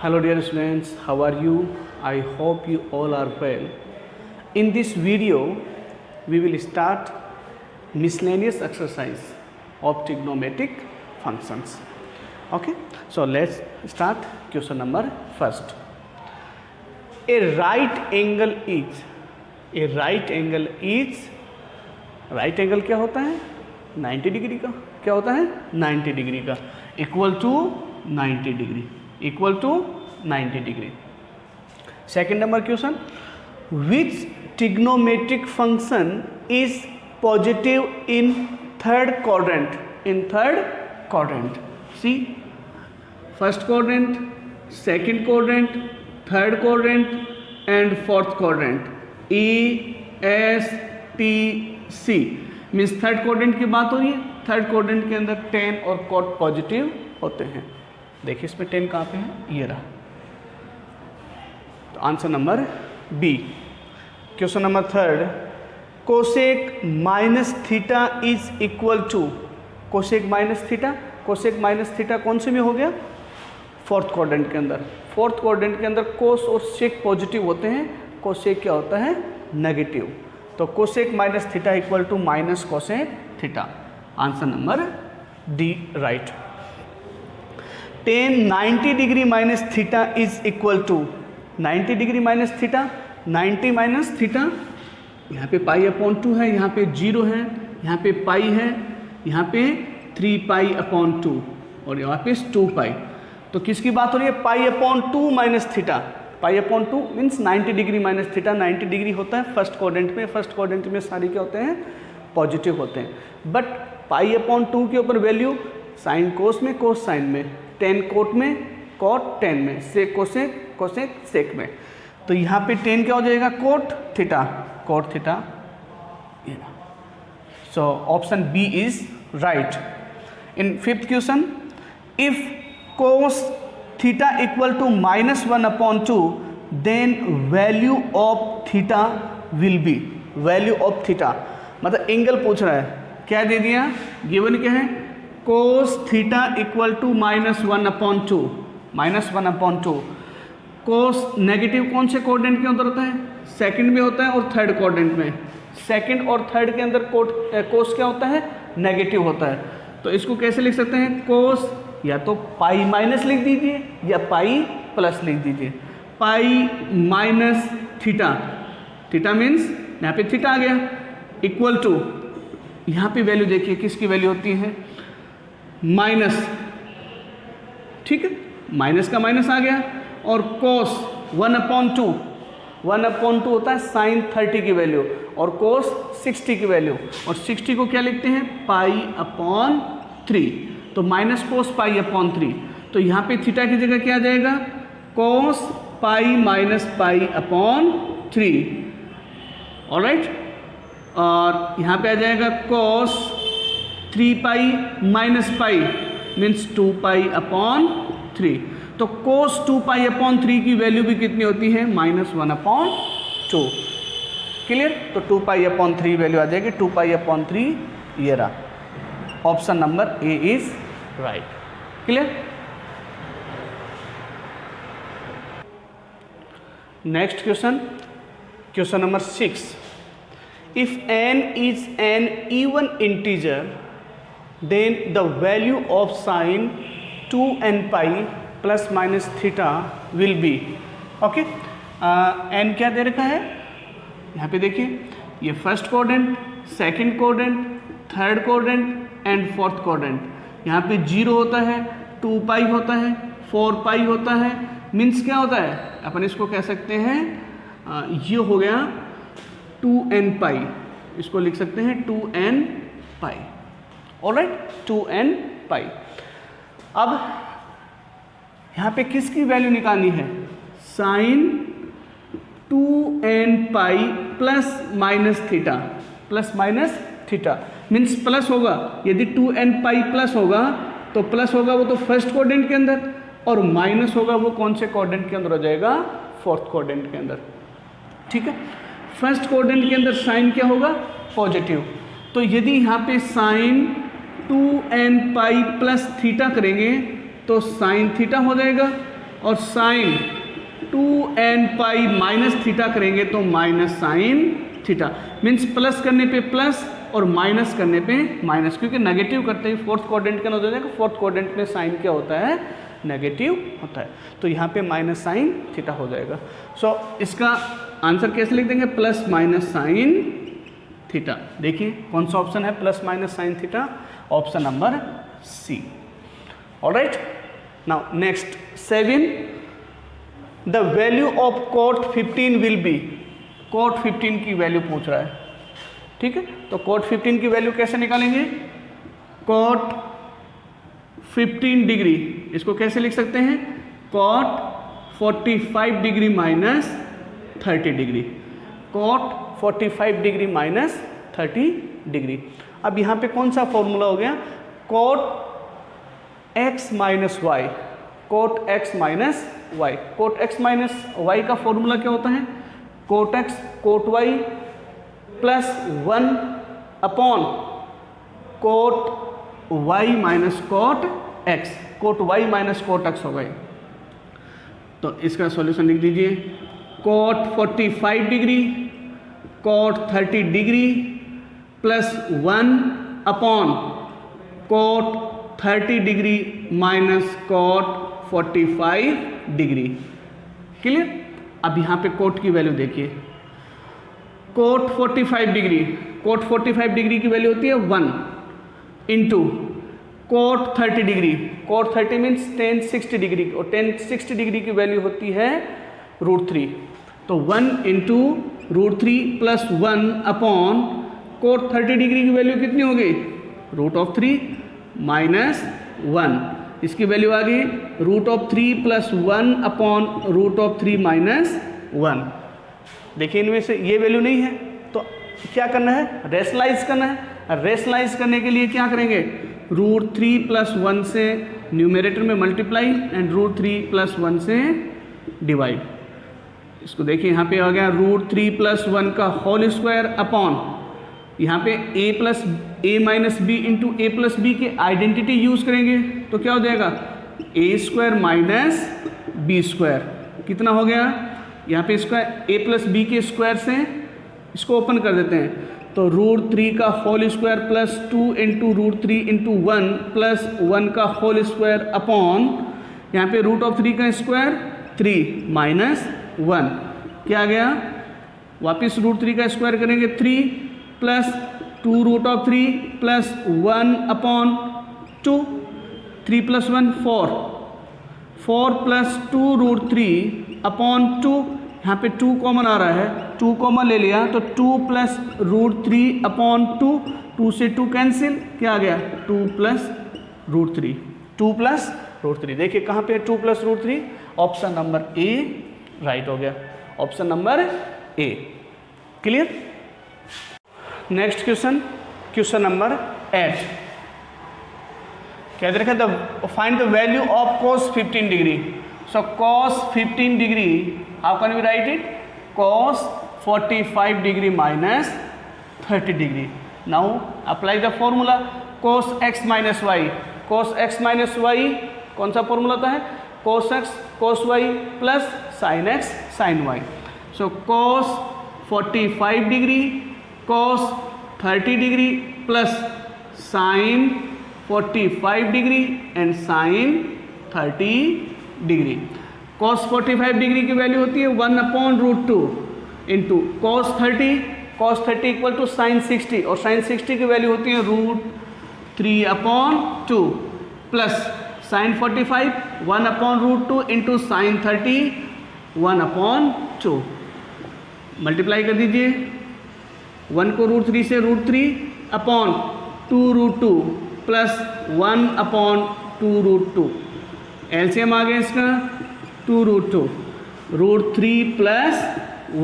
Hello dear students, how are you? I hope you all are well. In this video, we will start miscellaneous exercise of trigonometric functions. Okay, so let's start question number first. A right angle क्या होता है? 90 degree का. क्या होता है? 90 degree का. Equal to 90 degree. Equal to 90 degree. Second number question, which trigonometric function is positive in third quadrant? In third quadrant, see first quadrant, second quadrant, third quadrant and fourth quadrant. E S T C means third quadrant की बात हो रही है. Third quadrant के अंदर ten और cot positive होते हैं. देखिए इसमें 10 कहाँ पे है? ये रहा. तो answer number B. Question number third, cosec minus theta is equal to. Cosec minus theta, cosec minus theta कौन से में हो गया? फोर्थ क्वाड्रेंट के अंदर. फोर्थ क्वाड्रेंट के अंदर कोस और सेक पॉजिटिव होते हैं, कोसेक क्या होता है? नेगेटिव. तो cosec minus theta equal to minus cosec theta. Answer number D right. Ten 90 degree minus theta is equal to 90 degree minus theta. 90 minus theta, यहाँ पे पाई अपॉन 2 है, यहाँ पे 0 है, यहाँ पे पाई है, यहाँ पे 3 पाई अपॉन 2 और यहाँ पे 2 पाई. तो किसकी बात हो रही है? Pi upon 2 minus theta. Pi upon 2 means 90 degree minus theta. 90 degree होता है फर्स्ट क्वाड्रेंट में. फर्स्ट क्वाड्रेंट में सारे क्या होते हैं? पॉजिटिव होते हैं. बट पाई अपॉन 2 के ऊपर वैल्यू साइन कोस में, कोस साइन में, टेन कोट में, कॉट टेन में, सेक कोसेक, कोसेक सेक में. तो यहाँ पे 10 क्या हो जाएगा? Cot theta, cot theta. So option B is right. In fifth question, if cos theta equal to -1 upon 2 then value of theta will be. Value of theta मतलब angle पूछ रहा है. क्या दे दिया? गिवन क्या है? Cos theta equal to -1 upon 2. -1 upon 2. Cos negative कौन से क्वाड्रेंट के अंदर होता है? सेकंड में होता है और थर्ड क्वाड्रेंट में. सेकंड और थर्ड के अंदर कोस क्या होता है? नेगेटिव होता है. तो इसको कैसे लिख सकते हैं? कोस या तो पाई माइनस लिख दीजिए या पाई प्लस लिख दीजिए. Pi minus theta, theta means यहाँ पे थीटा आ गया, इक्वल टू यहाँ पे वैल्यू देखिए किसकी वैल्यू होती है? माइनस. ठीक है, माइनस का माइनस आ गया. और कोस 1 अपॉन 2, 1 अपॉन 2 होता है साइन 30 की वैल्यू और कोस 60 की वैल्यू. और 60 को क्या लिखते हैं? Pi upon 3. तो माइनस कोस पाई अपॉन 3. तो यहाँ पे थीटा की जगह क्या आ जाएगा? Cos pi minus pi upon 3. Alright. और यहाँ पे आ जाएगा cos 3 pi minus pi means 2 pi upon 3. तो कोस 2 पाई अपॉन 3 की वैल्यू भी कितनी होती है? -1 अपॉन 2. क्लियर. तो 2 पाई अपॉन 3 वैल्यू आ जाएगी 2 पाई अपॉन 3. ये रहा. Option number A is right. Clear. Next question, question number 6. If n is an even integer, then the value of sin 2n pi plus minus theta will be. Okay, n क्या दे रखा है? यहाँ पे देखिए, ये first quadrant, second quadrant, third quadrant and fourth quadrant. यहाँ पे 0 होता है, 2 पाई होता है, 4 पाई होता है. मीन्स क्या होता है? अपन इसको कह सकते हैं ये हो गया 2n पाई. इसको लिख सकते हैं 2n पाई. ऑलराइट, 2n पाई. अब यहाँ पे किसकी वैल्यू निकालनी है? Sine 2n pi plus minus theta. Plus minus theta means plus होगा. यदि 2n पाई प्लस होगा तो प्लस होगा वो तो फर्स्ट क्वाड्रेंट के अंदर, और माइनस होगा वो कौन से क्वाड्रेंट के अंदर हो जाएगा? फोर्थ क्वाड्रेंट के अंदर. ठीक है. फर्स्ट क्वाड्रेंट के अंदर साइन क्या होगा? पॉजिटिव. तो यदि यहाँ पे sign 2n pi plus theta करेंगे तो साइन थीटा हो जाएगा. और sign 2n pi minus theta करेंगे तो minus sine theta, means plus करने पे प्लस और माइनस करने पे माइनस, क्योंकि नेगेटिव करते ही फोर्थ क्वाड्रेंट का हो जाएगा, फोर्थ क्वाड्रेंट में साइन क्या होता है, नेगेटिव होता है, तो यहाँ पे माइनस साइन थीटा हो जाएगा। सो इसका आंसर कैसे लिख देंगे, प्लस माइनस साइन थीटा। देखिए कौन सा ऑप्शन है plus minus sine theta, option number C. Alright, now next 7, the value of cot 15 will be, cot 15 की वैल्यू पूछ रहा है, ठीक है, तो cot 15 की वैल्यू कैसे निकालेंगे, cot 15 डिग्री, इसको कैसे लिख सकते हैं, cot 45 degree minus 30 degree, cot 45 degree minus 30 degree. अब यहाँ पे कौन सा फॉर्मूला हो गया, cot x minus y, cot x minus y, cot x minus y का फॉर्मूला क्या होता है, cot x cot y plus 1 upon cot y minus cot x, cot y minus cot x हो गए। तो इसका सॉल्यूशन लिख दीजिए, cot 45 degree cot 30 degree plus 1 upon cot 30 degree minus cot 45 degree. Clear. अब यहाँ पे cot की वैल्यू देखिए, cot 45 डिग्री, cot 45 डिग्री की वैल्यू होती है 1 into cot 30 degree, cot 30 means tan 60 degree, और tan 60 डिग्री की वैल्यू होती है √3, तो 1 into √3 plus 1 upon cot 30 degree की वैल्यू कितनी होगी, √3 माइनस 1, इसकी वैल्यू आ गई √3 प्लस 1 अपॉन √3 माइनस 1। देखिए इनमें से ये वैल्यू नहीं है, तो क्या करना है, रेशनलाइज करना है। रेशनलाइज करने के लिए क्या करेंगे, √3 प्लस 1 से न्यूमरेटर में मल्टीप्लाई एंड √3 प्लस 1 से डिवाइड। इसको देखिए यहाँ पे आ गया √3 प्लस 1 का होल स्क्वायर अपॉन यहाँ पे a plus a minus B into A plus B के आइडेंटिटी यूज करेंगे तो क्या हो जाएगा, a square minus B square, कितना हो गया, यहाँ पे स्क्वायर a प्लस बी के स्क्वायर से इसको ओपन कर देते हैं, तो √3 का whole square plus 2 into √3 into 1 plus 1 का होल स्क्वायर अपॉन यहाँ पे √3 का स्क्वायर 3 माइनस 1, क्या आ गया, वापिस √3 का स्क्वायर करेंगे 3 plus 2√3 plus 1 upon 2, 3 plus 1 4, 4 plus 2√3 upon 2, यहाँ पे 2 कॉमन आ रहा है, 2 कॉमन ले लिया तो 2 प्लस √3 अपॉन 2, 2 से 2 कैंसिल, क्या आ गया 2 प्लस √3, 2 प्लस √3। देखिए कहाँ पे है 2 plus √3, option number A right हो गया, option number A. Clear. Next question, question number 8, क्या देखा, the find the value of cos 15 degree. So cos 15 degree, how can we write it, cos 45 degree minus 30 degree. Now apply the formula cos x minus y, cos x minus y कौन सा formula होता है, cos x cos y plus sin x sin y। So cos 45 degree cos 30 degree plus sin 45 degree and sin 30 degree. cos 45 degree की value होती है 1 upon √2 into cos 30 equal to sin 60, और sin 60 की value होती है √3 upon 2 plus sin 45 1 upon √2 into sin 30 1 upon 2। Multiply कर दीजिए, 1 को √3 से √3 अपॉन 2√2 प्लस 1 अपॉन 2√2, एलसीएम आ गया इसका 2√2, √3 plus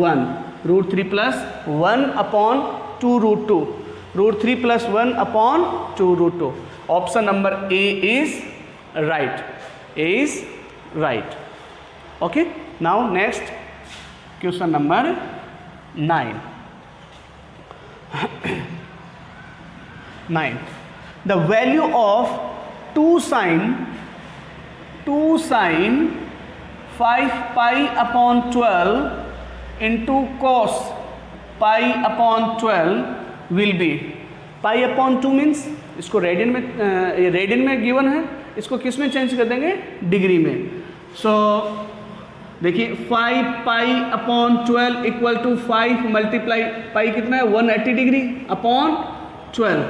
1, √3 plus 1 upon 2√2, √3 plus 1 upon 2√2। Option number A is right, A is right. Okay, now next question number 9। 9, the value of 2 sin 5 pi upon 12 into cos pi upon 12 will be, pi upon 2 means इसको radian में given है, इसको किस में change कर देंगे, degree में। So देखिए 5 pi upon 12 equal to 5 multiply pi कितना है 180 डिग्री अपॉन 12,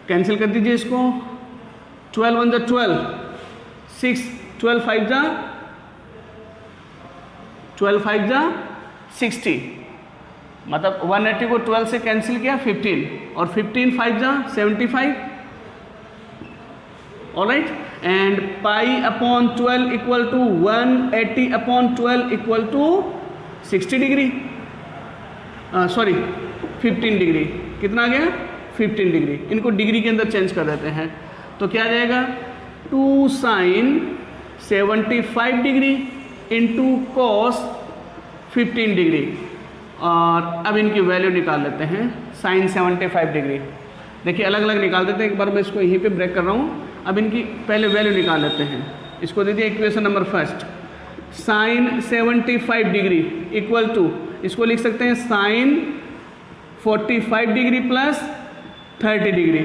कैंसिल कर दीजिए इसको, 12 1 जा 12, 6, 12 5 जा 60, मतलब 180 को 12 से कैंसिल किया 15, और 15 5 जा 75, alright. And pi upon 12 equal to 180 upon 12 equal to 60 degree, sorry 15 degree, कितना आ गया 15 डिग्री, इनको डिग्री के अंदर चेंज कर देते हैं, तो क्या आ जाएगा 2 sine 75 degree into cos 15 degree, और अब इनकी वैल्यू निकाल लेते हैं, साइन 75 डिग्री, देखिए अलग अलग निकाल देते हैं, एक बार मैं इसको यहीं पे ब्रेक कर रहा हूँ, अब इनकी पहले वैल्यू निकाल लेते हैं, इसको दे दिया equation number first, sine 75 degree equal to, इसको लिख सकते हैं साइन 45 डिग्री प्लस 30 डिग्री,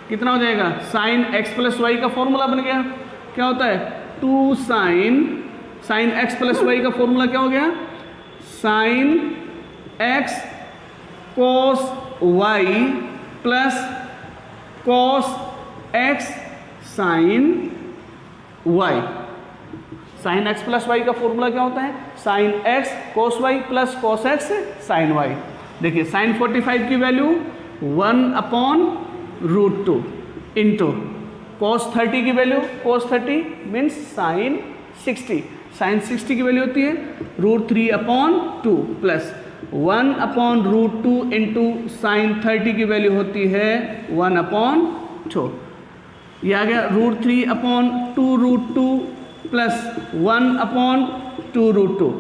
कितना हो जाएगा, साइन x प्लस वाई का फॉर्मूला बन गया, क्या होता है 2 साइन x प्लस वाई का फॉर्मूला क्या हो गया, sine x cos y plus cos x sine y, sine x plus y का फॉर्मूला क्या होता है, sine x cos y plus cos x sine y। देखिए साइन 45 की value 1 upon root 2 into cos 30 की value, cos 30 means sign 60, sine 60 की value होती है √3 upon 2 plus 1 upon root 2 into sine 30 की वैल्यू होती है 1 अपॉन 2, ये आ गया √3 अपॉन 2√2 प्लस 1 अपॉन 2√2,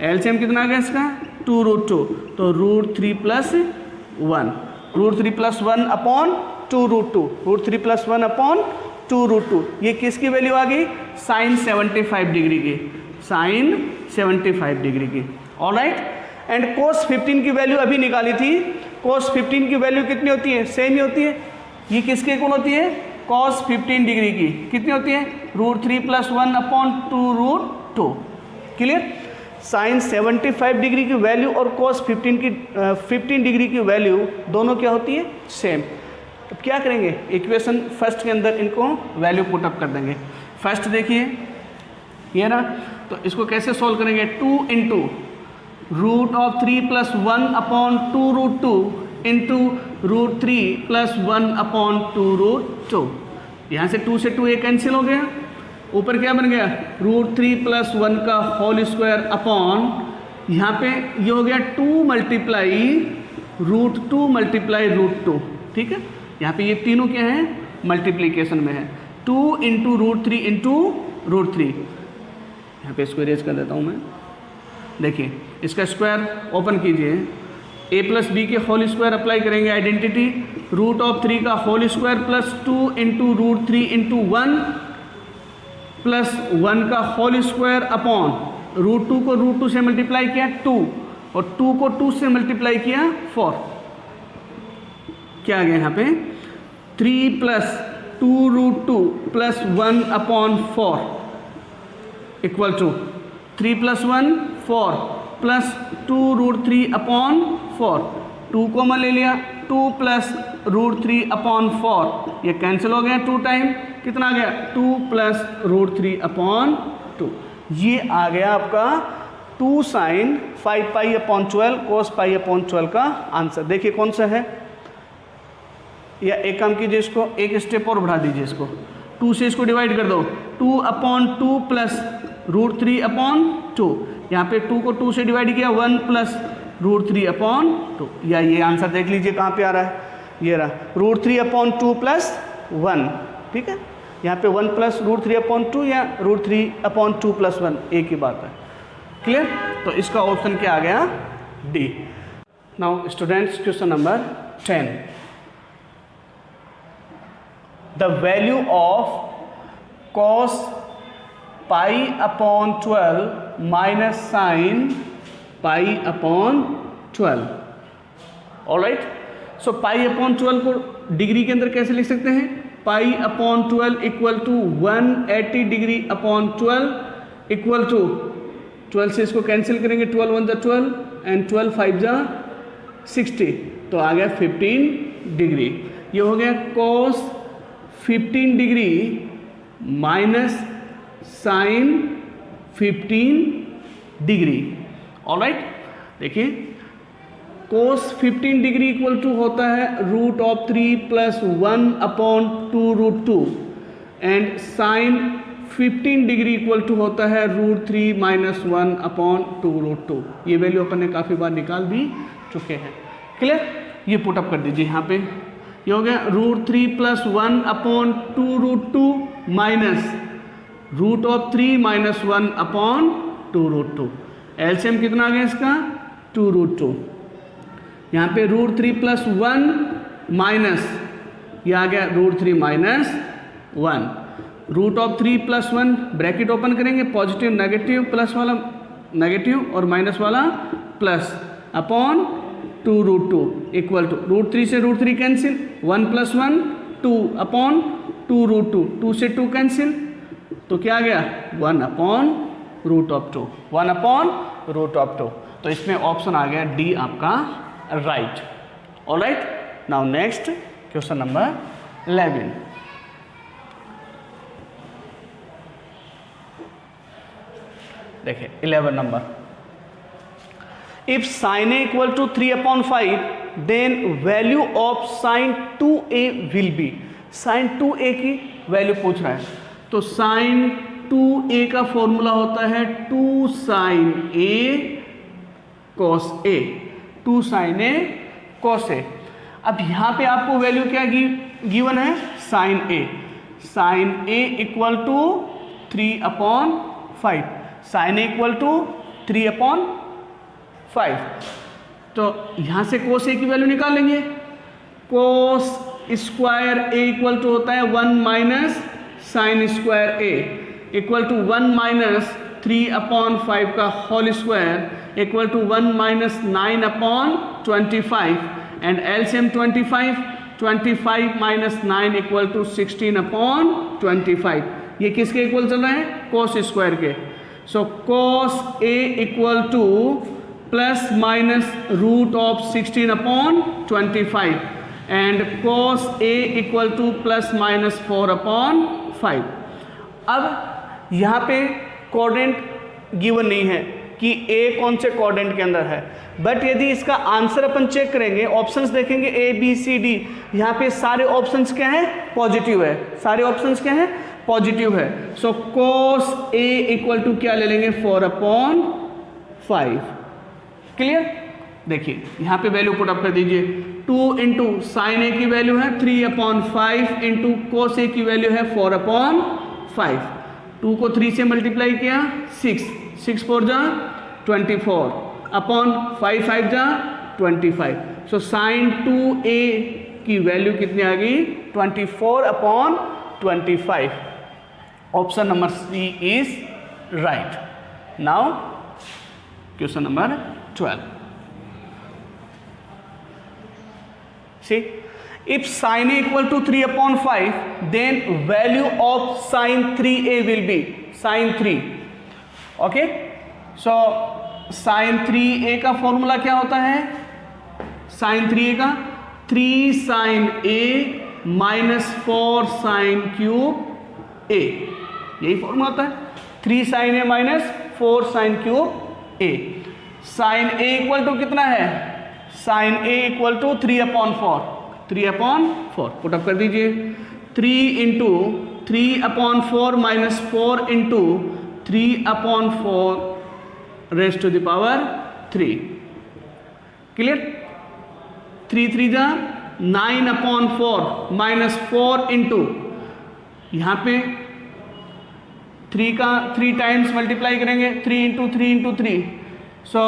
एलसीएम कितना आ गया इसका 2√2, तो √3 plus 1, √3 plus 1 upon 2√2, √3 plus 1 upon 2√2, ये किसकी वैल्यू आ गई, साइन 75 डिग्री की, साइन 75 डिग्री की, ऑलराइट। एंड कोस 15 की वैल्यू अभी निकाली थी, कोस 15 की वैल्यू कितनी होती है, सेम ही होती है, ये किसके इक्वल होती है, कॉस 15 डिग्री की कितनी होती है, √3 plus 1 upon 2√2, clear. Sine 75 degree की वैल्यू और कॉस 15 डिग्री की वैल्यू दोनों क्या होती है, सेम। अब क्या करेंगे, इक्वेशन फर्स्ट के अंदर इनको वैल्यू पुटअप कर देंगे। फर्स्ट देखिए ये ना, तो इसको कैसे सॉल्व करेंगे, 2 into √3 plus 1 upon 2√2 into √3 plus 1 upon 2√2, यहाँ से 2 से 2 ये कैंसिल हो गया, ऊपर क्या बन गया √3 प्लस 1 का होल स्क्वायर अपॉन, यहाँ पे ये हो गया 2 मल्टीप्लाई √2 मल्टीप्लाई √2, ठीक है, यहाँ पे ये तीनों क्या है मल्टीप्लीकेशन में है, 2 इंटू √3 इंटू √3, यहाँ पे इसको इरेज कर देता हूँ मैं, देखिए इसका स्क्वायर ओपन कीजिए, a प्लस बी के होल स्क्वायर अप्लाई करेंगे आइडेंटिटी, √3 का whole square plus 2 into √3 into 1 plus 1 का होल स्क्वायर अपॉन √2 को √2 से मल्टीप्लाई किया 2 और 2 को 2 से मल्टीप्लाई किया 4, क्या आ गया यहाँ पे 3 plus 2√2 plus 1 upon 4 equal to 3 plus 1 4 plus 2√3 upon 4, 2 common ले लिया, 2 प्लस √3 अपॉन 4, ये कैंसिल हो गया 2 टाइम, कितना आ गया 2 प्लस √3 अपॉन 2, ये आ गया आपका 2 साइन 5 पाई अपॉन 12 कोस पाई अपॉन 12 का आंसर। देखिए कौन सा है, या एक काम कीजिए, इसको एक स्टेप और बढ़ा दीजिए, इसको 2 से इसको डिवाइड कर दो, 2 अपॉन 2 प्लस √3 अपॉन 2, यहाँ पे 2 को 2 से डिवाइड किया 1 प्लस √3 अपॉन 2, या ये आंसर देख लीजिए कहाँ पे आ रहा है, ये रहा √3 अपॉन 2 प्लस 1, ठीक है, यहाँ पे 1 प्लस √3 अपॉन 2 या √3 अपॉन 2 प्लस 1 एक ही बात है, क्लियर। तो इसका ऑप्शन क्या आ गया, D. Now students question number 10, the value of cos pi upon 12 minus sine pi upon 12। Alright, so pi upon 12 को डिग्री के अंदर कैसे लिख सकते हैं? Pi upon 12 equal to 180 degree upon 12 equal to 12 से इसको कैंसिल करेंगे, 12 1 जा 12 एंड 12 5 जा 60, तो आ गया 15 डिग्री। ये हो गया cos 15 degree minus sine 15 degree. Alright, देखिए cos 15 डिग्री इक्वल टू होता है √3 plus 1 upon 2√2 and sine 15 degree equal to होता है √3 माइनस 1 अपॉन 2√2। ये वैल्यू अपन ने काफ़ी बार निकाल भी चुके हैं। क्लियर? ये पुटअप कर दीजिए यहाँ पे। ये हो गया √3 plus 1 upon 2√2 minus √3 minus 1 upon 2√2। LCM कितना आ गया इसका? 2√2। यहाँ पे √3 प्लस 1 माइनस, ये आ गया √3 माइनस 1। √3 प्लस 1 ब्रैकेट ओपन करेंगे, पॉजिटिव नेगेटिव, प्लस वाला नेगेटिव और माइनस वाला प्लस, अपॉन 2√2 इक्वल टू √3 से √3 कैंसिल, 1 प्लस 1 2 अपॉन 2√2, 2 से 2 कैंसिल, तो क्या आ गया? 1 अपॉन √2, 1 अपॉन √2। तो इसमें ऑप्शन आ गया डी आपका right. Alright, now next question number 11। देखिए 11 number, if sine A equal to 3/5 then value of sine 2a will be. Sine 2a की वैल्यू पूछ रहा है, तो साइन 2a का फॉर्मूला होता है 2 sine a cos a, 2 sine A cos A. अब यहाँ पे आपको वैल्यू क्या गिवन है? Sine A. Sine A equal to 3/5, sine A equal to 3/5। तो यहाँ से कोस ए की वैल्यू निकाल लेंगे। Cos square A equal to होता है 1 minus sine square A equal to 1 minus 3/5 का whole square equal to 1 minus 9/25 and LCM 25 minus 9 equal to 16/25। ये किसके इक्वल चल रहा है? कोस स्क्वायर के। So cos A equal to plus minus √16/25 and cos A equal to plus minus 4/5। अब यहाँ पे कोऑर्डिनेट गिवन नहीं है कि ए कौन से कोऑर्डिनेट के अंदर है, बट यदि इसका आंसर अपन चेक करेंगे, ऑप्शंस देखेंगे ए बी सी डी, यहाँ पे सारे ऑप्शंस क्या हैं? पॉजिटिव है। सारे ऑप्शंस क्या हैं? पॉजिटिव है। सो कोस ए इक्वल टू क्या ले लेंगे? 4/5। क्लियर? देखिए यहाँ पे वैल्यू पुट अप कर दीजिए। 2 इंटू साइन ए की वैल्यू है 3/5 इंटू कोस ए की वैल्यू है 4/5। 2 को 3 से मल्टीप्लाई किया 6 4 जा 24 अपॉन 5 5 जा 25। सो साइन 2a की वैल्यू कितनी आ गई? 24/25। Option number C is right. Now question number 12। See, if sin a equal to 3/5 then value of sin 3a will be sin 3. Okay, so sin 3a का formula क्या होता है? sin 3a का 3 sin a minus 4 sin cube a, यही formula होता है। 3 sin a minus 4 sin cube a। sin a equal to कितना है? Sine A equal to 3/4 put up कर दीजिए। 3 into 3/4 minus 4 into 3/4 raised to the power 3। Clear? 3 3 जा 9/4 minus 4 into, यहाँ पे 3 का 3 टाइम्स मल्टीप्लाई करेंगे, 3 इंटू 3 इंटू 3। सो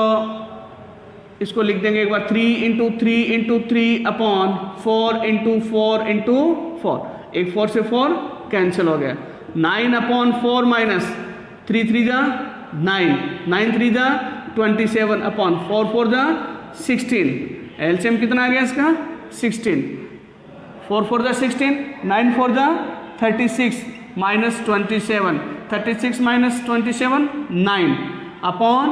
इसको लिख देंगे एक बार, 3 into 3 into 3 upon 4 into 4 into 4। एक 4 से 4 कैंसिल हो गया। 9/4 माइनस 3 3 जा 9, 9 3 जा 27 अपॉन 4 4 जा 16। एलसीएम कितना आ गया इसका 16, 4 4 जा 16, 9 4 जा 36 माइनस 27, 36 माइनस 27 9 अपॉन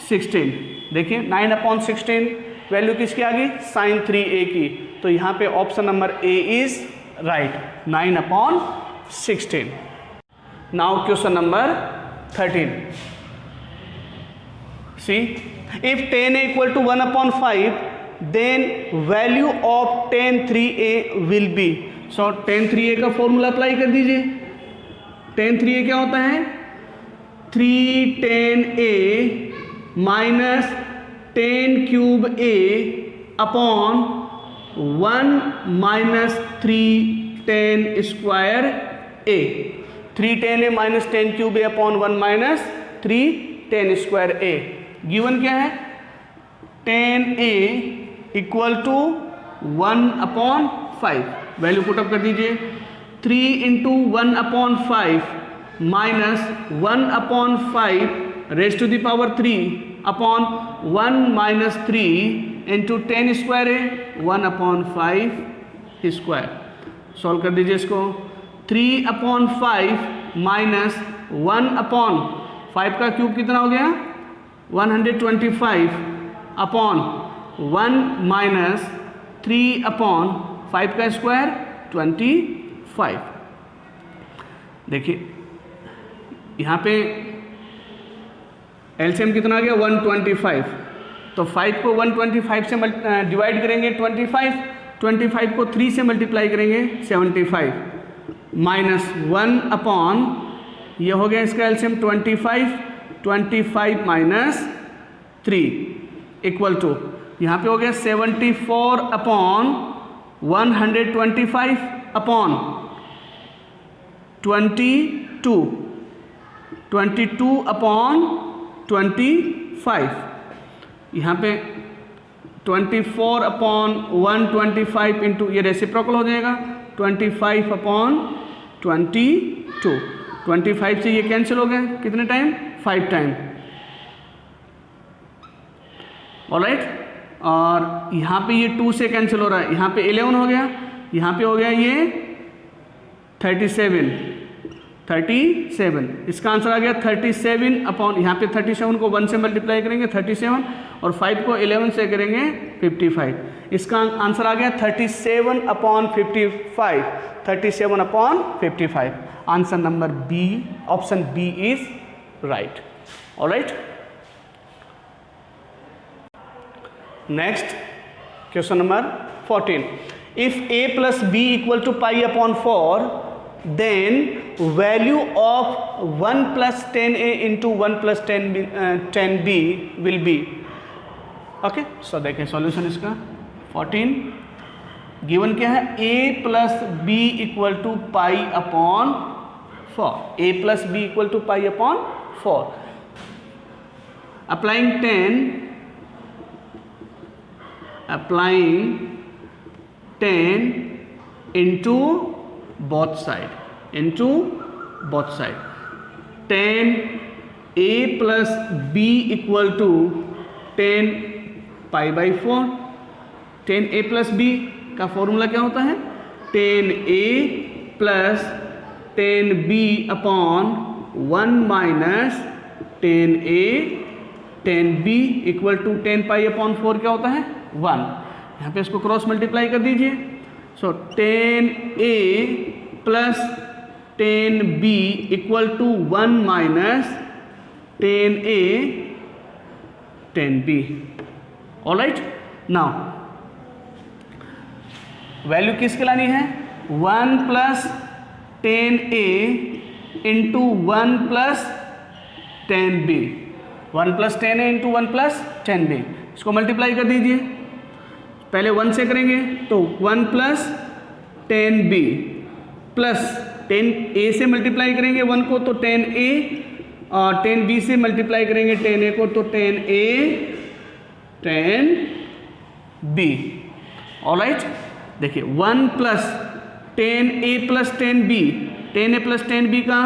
16। देखिए 9 अपॉन 16 वैल्यू किसकी आ गई साइन 3a की, तो यहाँ पे option number A is right, 9 upon 16। Now question number 13, see if 10a equal to 1 upon 5 then value of tan 3a will be. So tan 3a का formula apply कर दीजिए। tan 3a क्या होता है 3 tan a minus tan cube a upon 1 minus 3 tan square a। 3 tan a minus tan cube a upon 1 minus 3 tan square a। Given क्या है tan a equal to 1 upon 5, value put up कर दीजिए। 3 into 1 upon 5 minus 1 upon 5 raise to the power 3 upon 1 minus 3 into tan square है 1 upon 5 square. Solve कर दीजिए इसको। 3 upon 5 minus 1 upon 5 का cube कितना हो गया 125 अपॉन 1 माइनस 3 अपॉन 5 का स्क्वायर 25। देखिए यहाँ पे एलसीएम कितना आ गया 125, तो 5 को 125 से डिवाइड करेंगे 25 को 3 से मल्टीप्लाई करेंगे 75 माइनस 1 अपॉन ये हो गया इसका एलसीएम 25 माइनस 3 इक्वल टू यहाँ पे हो गया 74 अपॉन 125 अपॉन 22 अपॉन 25। यहाँ पे 24 अपॉन 125 इंटू ये रेसिप्रोकल हो जाएगा 25 अपॉन 22। 25 से ये कैंसिल हो गए कितने टाइम 5 टाइम। ऑलराइट, और यहाँ पे ये 2 से कैंसिल हो रहा है, यहाँ पे 11 हो गया, यहाँ पे हो गया ये 37। इसका आंसर आ गया 37 अपॉन यहाँ पे 37 को 1 से मल्टीप्लाई करेंगे 37 और 5 को 11 से करेंगे 55। इसका आंसर आ गया 37 upon 55, 37 upon 55। Answer number B, option B is right. Alright, next question number 14, if a plus B equal to pi upon 4 then value of 1 plus 10a into 1 plus 10b will be। Okay, so देखें solution इसका 14 given क्या है a plus B equal to pi upon 4, a plus B equal to pi upon 4। applying 10 into both side 10 a plus b equal to 10 pi by 4। 10 a plus b का formula क्या होता है 10 a plus 10 b upon 1 minus 10 a 10 b equal to 10 pi upon 4 क्या होता है 1। यहाँ पे इसको क्रॉस मल्टीप्लाई कर दीजिए। So 10 a plus 10 b equal to 1 minus 10 a 10 b। Alright, now value किसके लानी है 1 plus 10 a into 1 plus 10 b, 1 plus 10 a into 1 plus 10 b। इसको मल्टीप्लाई कर दीजिए, पहले 1 से करेंगे तो 1 प्लस 10 b प्लस 10 a से मल्टीप्लाई करेंगे 1 को तो 10 a और 10 b से मल्टीप्लाई करेंगे 10 a को तो 10 a 10 b। ऑलराइट, देखिए 1 plus 10 a plus 10 b, 10 a plus 10 b का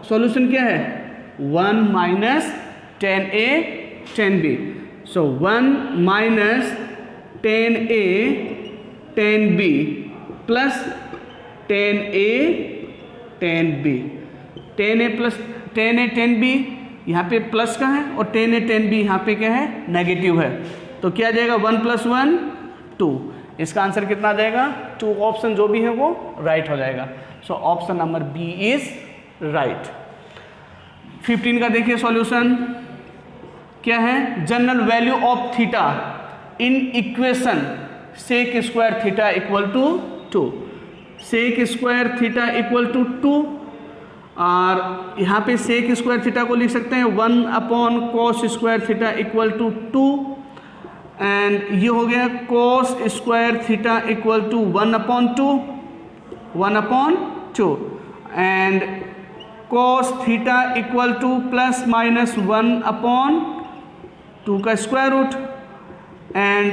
सॉल्यूशन क्या है 1 माइनस 10a 10b। सो 1 minus 10a 10b plus 10a 10b। 10a plus 10a 10b यहाँ पे प्लस का है और 10a 10b यहाँ पे क्या है नेगेटिव है। तो क्या आ जाएगा 1 + 1 2। इसका आंसर कितना आ जाएगा 2। ऑप्शन जो भी है वो राइट हो जाएगा। So option number B is right. 15 का देखिए सॉल्यूशन क्या है। General value of theta in equation sec square theta equal to 2। Sec square theta equal to 2 और यहाँ पे सेक स्क्वायर थीटा को लिख सकते हैं 1/cos square theta equal to 2 and ये हो गया cos square theta equal to 1/2 and cos theta equal to +-1/2 का square root and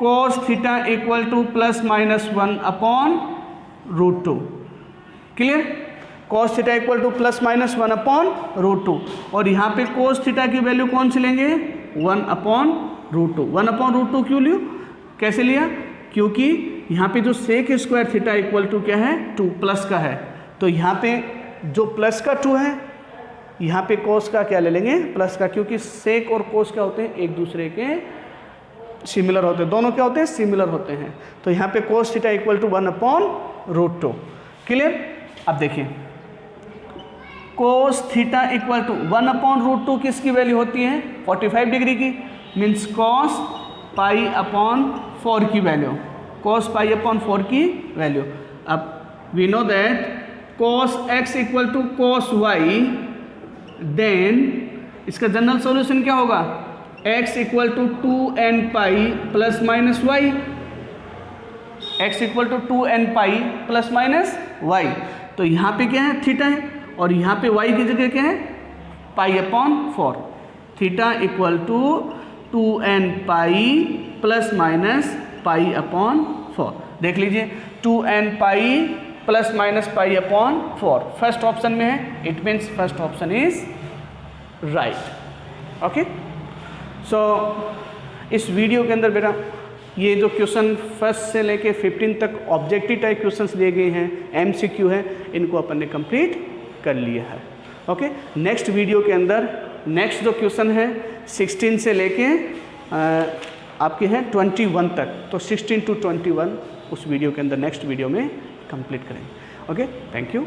cos theta equal to +-1/√2। Clear. cos theta equal to +-1/√2 और यहाँ पे cos थीटा की वैल्यू कौन सी लेंगे 1/√2। 1/√2 क्यों लियो, कैसे लिया, क्योंकि यहाँ पे जो sec square theta equal to क्या है 2 प्लस का है। तो यहाँ पे जो प्लस का 2 है यहाँ पे cos का क्या ले लेंगे प्लस का, क्योंकि सेक और cos क्या होते हैं एक दूसरे के सिमिलर होते हैं, दोनों क्या होते हैं सिमिलर होते हैं। तो यहाँ पे cos theta equal to 1/√2। Clear. अब देखिए cos थीटा इक्वल टू 1/√2 किसकी वैल्यू होती है 45 डिग्री की, मीन्स cos π/4 की वैल्यू, cos π/4 की वैल्यू। अब we know that cos x equal to cos y, then इसका जनरल सॉल्यूशन क्या होगा x equal to 2nπ ± y। x equal to 2nπ ± y। तो यहाँ पे क्या है थीटा है और यहाँ पे y की जगह क्या है π/4। Theta equal to 2nπ ± π/4। देख लीजिए 2nπ ± π/4 फर्स्ट ऑप्शन में है, it means first option is right. Okay. So इस वीडियो के अंदर बेटा ये जो क्वेश्चन फर्स्ट से लेके 15 तक ऑब्जेक्टिव टाइप क्वेश्चंस दिए गए हैं, MCQ है, इनको अपन ने कंप्लीट कर लिया है। ओके। नेक्स्ट वीडियो के अंदर नेक्स्ट जो क्वेश्चन है 16 से लेके आपके हैं 21 तक, तो 16 to 21 उस वीडियो के अंदर नेक्स्ट वीडियो में कंप्लीट करेंगे। Okay, thank you.